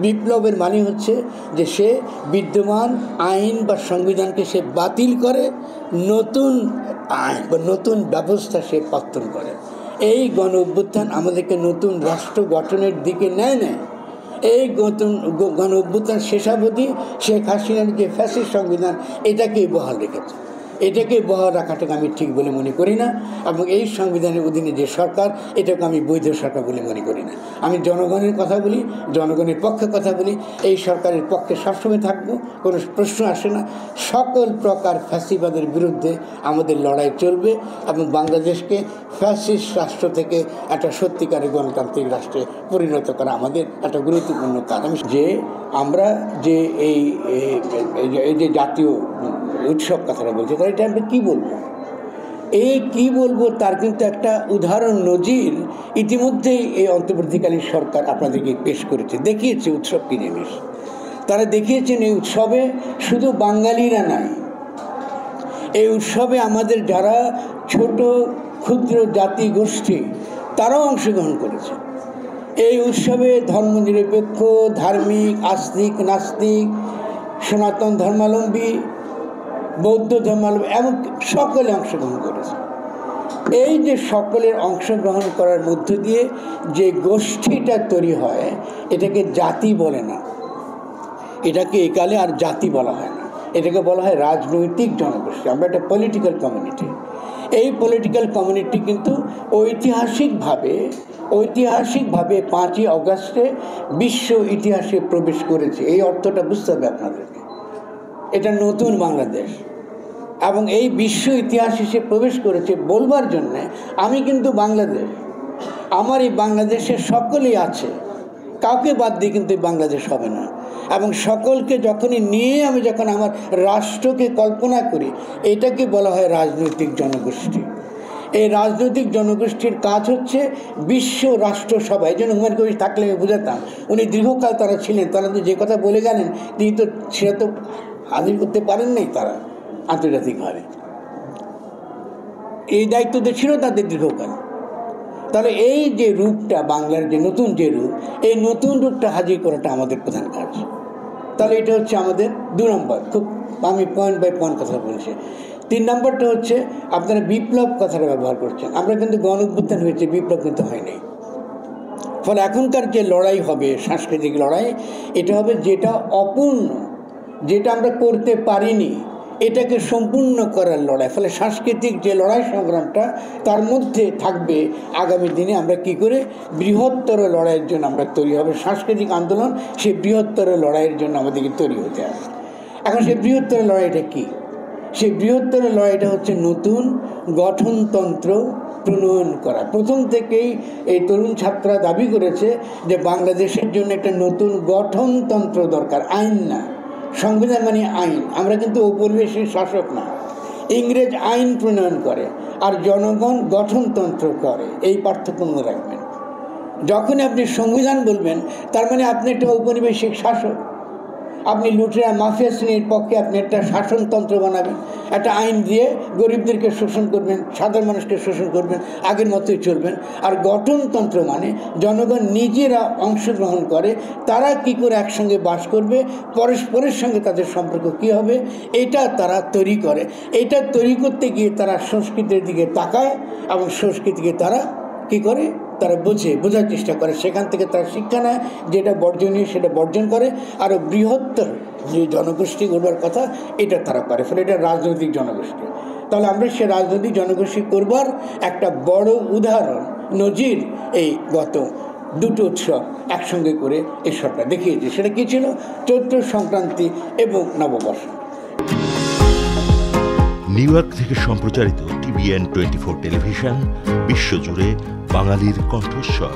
বিপ্লবের মানে হচ্ছে যে সে বিদ্যমান আইন বা সংবিধানকে সে বাতিল করে, নতুন আইন বা নতুন ব্যবস্থা সে পত্তন করে। এই গণ অভ্যুত্থান আমাদেরকে নতুন রাষ্ট্র গঠনের দিকে নেয়। এই গণ অভ্যুত্থান শেষাবধি শেখ হাসিনার যে ফ্যাসিস্ট সংবিধান এটাকেই বহাল রেখেছে। এটাকে বহাল রাখাটাকে আমি ঠিক বলে মনে করি না, এবং এই সংবিধানের অধীনে যে সরকার এটাকে আমি বৈধ সরকার বলে মনে করি না। আমি জনগণের কথা বলি, জনগণের পক্ষে কথা বলি, এই সরকারের পক্ষে সবসময় থাকবো, কোনো প্রশ্ন আসে না। সকল প্রকার ফ্যাসিবাদের বিরুদ্ধে আমাদের লড়াই চলবে এবং বাংলাদেশকে ফ্যাসিস্ট রাষ্ট্র থেকে একটা সত্যিকারের গণতান্ত্রিক রাষ্ট্রে পরিণত করা আমাদের একটা গুরুত্বপূর্ণ কাজ। যে আমরা যে এই যে জাতীয় উৎসব কথাটা বলছি, তাহলে এটা আমরা কী বলবো? এই কী বলবো তার কিন্তু একটা উদাহরণ নজির ইতিমধ্যেই এই অন্তর্বর্তীকালীন সরকার আপনাদেরকে পেশ করেছে, দেখিয়েছে উৎসব কী জিনিস। তারা দেখিয়েছেন এই উৎসবে শুধু বাঙালিরা নাই, এই উৎসবে আমাদের যারা ছোট ক্ষুদ্র জাতি গোষ্ঠী তারাও অংশগ্রহণ করেছে। এই উৎসবে ধর্মনিরপেক্ষ, ধার্মিক, আস্তিক, নাস্তিক, সনাতন ধর্মাবলম্বী, বৌদ্ধ ধর্মাবলম্বী এমন সকলে অংশগ্রহণ করেছে। এই যে সকলের অংশগ্রহণ করার মধ্য দিয়ে যে গোষ্ঠীটা তৈরি হয় এটাকে জাতি বলে না, এটাকে একালে আর জাতি বলা হয় না, এটাকে বলা হয় রাজনৈতিক জনগোষ্ঠী। আমরা একটা পলিটিক্যাল কমিউনিটি। এই পলিটিক্যাল কমিউনিটি কিন্তু ঐতিহাসিকভাবে 5ই অগাস্টে বিশ্ব ইতিহাসে প্রবেশ করেছে। এই অর্থটা বুঝতে হবে আপনাদেরকে। এটা নতুন বাংলাদেশ এবং এই বিশ্ব ইতিহাস এসে প্রবেশ করেছে বলবার জন্যে আমি কিন্তু বাংলাদেশ, আমার এই বাংলাদেশের সকলেই আছে, কাউকে বাদ দিয়ে কিন্তু বাংলাদেশ হবে না। এবং সকলকে যখনই নিয়ে আমি যখন আমার রাষ্ট্রকে কল্পনা করি এটাকে বলা হয় রাজনৈতিক জনগোষ্ঠী। এই রাজনৈতিক জনগোষ্ঠীর কাজ হচ্ছে বিশ্ব রাষ্ট্রসভা। এই জন্য হুমায়ুন কবির থাকলে আমি বুঝাতাম, উনি দীর্ঘকাল তারা ছিলেন, তারা তো যে কথা বলে গেলেন তিনি তো সেটা তো হাজির করতে পারেন নাই তারা আন্তর্জাতিকভাবে, এই দায়িত্ব তো ছিল তাদের দীর্ঘকাল। তাহলে এই যে রূপটা বাংলার যে নতুন যে রূপ, এই নতুন রূপটা হাজির করাটা আমাদের প্রধান কাজ। তাহলে এটা হচ্ছে আমাদের 2 নম্বর। খুব আমি পয়েন্ট বাই পয়েন্ট কথা বলছি। 3 নম্বরটা হচ্ছে আপনারা বিপ্লব কথাটা ব্যবহার করছেন। আমরা কিন্তু গণ অভ্যুত্থান হয়েছে, বিপ্লব কিন্তু হয়নি। ফলে এখনকার যে লড়াই হবে, সাংস্কৃতিক লড়াই, এটা হবে যেটা অপূর্ণ, যেটা আমরা করতে পারিনি এটাকে সম্পূর্ণ করার লড়াই। ফলে সাংস্কৃতিক যে লড়াই সংগ্রামটা তার মধ্যে থাকবে আগামী দিনে আমরা কি করে বৃহত্তর লড়াইয়ের জন্য আমরা তৈরি হবে। সাংস্কৃতিক আন্দোলন সেই বৃহত্তর লড়াইয়ের জন্য আমাদেরকে তৈরি হতে হবে। এখন সেই বৃহত্তর লড়াইটা কি? সেই বৃহত্তর লড়াইটা হচ্ছে নতুন গঠনতন্ত্র প্রণয়ন করা। প্রথম থেকেই এই তরুণ ছাত্ররা দাবি করেছে যে বাংলাদেশের জন্য একটা নতুন গঠনতন্ত্র দরকার, আইন না। সংবিধান মানে আইন। আমরা কিন্তু ঔপনিবেশিক শাসক না। ইংরেজ আইন প্রণয়ন করে আর জনগণ গঠনতন্ত্র করে, এই পার্থক্য মনে রাখবেন। যখনই আপনি সংবিধান বলবেন তার মানে আপনি একটা ঔপনিবেশিক শাসক, আপনি লুটেরা মাফিয়া শ্রেণীর পক্ষে আপনি একটা শাসনতন্ত্র বানাবেন, একটা আইন দিয়ে গরিবদেরকে শোষণ করবেন, সাধারণ মানুষকে শোষণ করবেন, আগের মতোই চলবেন। আর গঠনতন্ত্র মানে জনগণ নিজেরা অংশগ্রহণ করে, তারা কি করে একসঙ্গে বাস করবে, পরস্পরের সঙ্গে তাদের সম্পর্ক কী হবে, এটা তারা তৈরি করে। এটা তৈরি করতে গিয়ে তারা সংস্কৃতির দিকে তাকায় এবং সংস্কৃতিকে তারা কী করে, তারা বোঝার চেষ্টা করে। সেখান থেকে তারা শিক্ষা নেয়, যেটা বর্জনীয় সেটা বর্জন করে, আরও বৃহত্তর যে জনগোষ্ঠী গড়বার কথা এটা তারা করে। ফলে এটা রাজনৈতিক জনগোষ্ঠী। তাহলে আমরা সে রাজনৈতিক জনগোষ্ঠী করবার একটা বড় উদাহরণ নজির এই গত 2টো উৎসব একসঙ্গে করে এই সরকার দেখিয়েছে। সেটা কী ছিল? চৈত্র সংক্রান্তি এবং নববর্ষ। নিউ ইয়র্ক থেকে সম্প্রচারিত TVN 24 টেলিভিশন বিশ্বজুড়ে বাঙালির কণ্ঠস্বর।